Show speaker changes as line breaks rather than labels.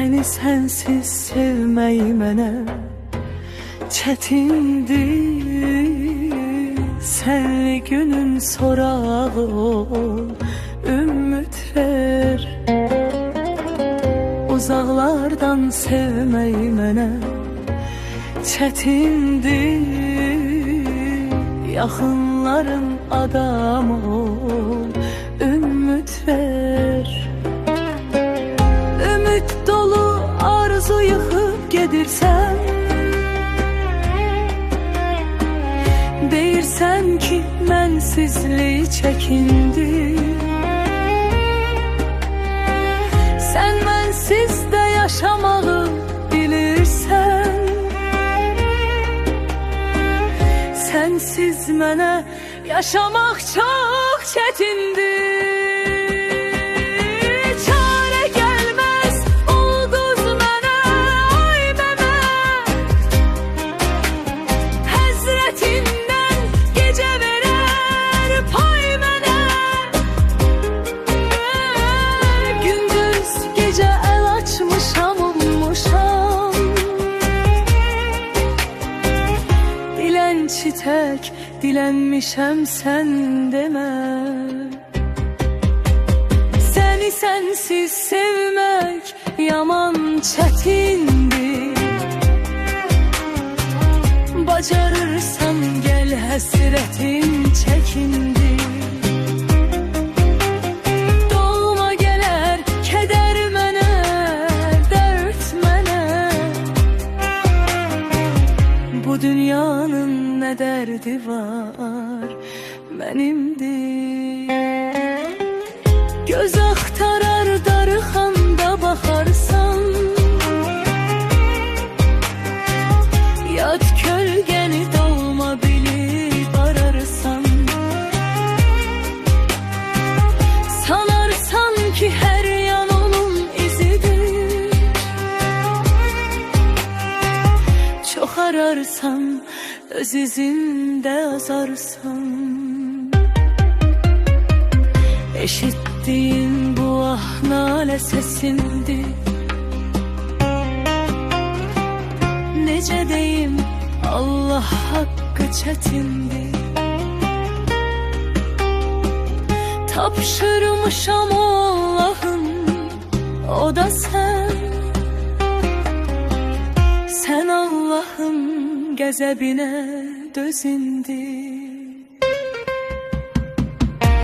Seni sensiz sevmək mənə çətindir. Sənli günün sorağı ol, ümid ver. Uzaqlardan sevmək mənə çətindir. Yaxınların adamı ol, ümid ver. Ümid dolu arzu yıxıb gedirsən, deyirsən ki mənsizlik çəkindir. Sən mənsiz də yaşamağı bilirsən. Sənsiz mənə yaşamaq çox çətindir. Çarə gəlməz ulduz mənə, ay mənə. Həsrətindən gecə verər pay mənə. Gündüz gecə əl açmışam, ummuşam. Dilənçi tək dilənmişəm, sən demə. Səni sənsiz sevmək yaman çətindir. Bacarırsan gəl, həsrətin çəkindir. Dolma gələr kədər mənə, dərd mənə. Bu dünyanın nə dərdi var, mənimdir. Göz axtarar darıxanda baxarsan, yad kölgəni dolma bilib ararsan. Sanarsan ki hər yan onun izidir. Çox ararsan, öz izində azarsan. Eşittiğin bu ah nalə səsindir. Necə deyim, Allah haqqı çətindir. Tapşırmışam Allah'ım, o da sən. Sən Allah'ım qəzəbinə dözündür.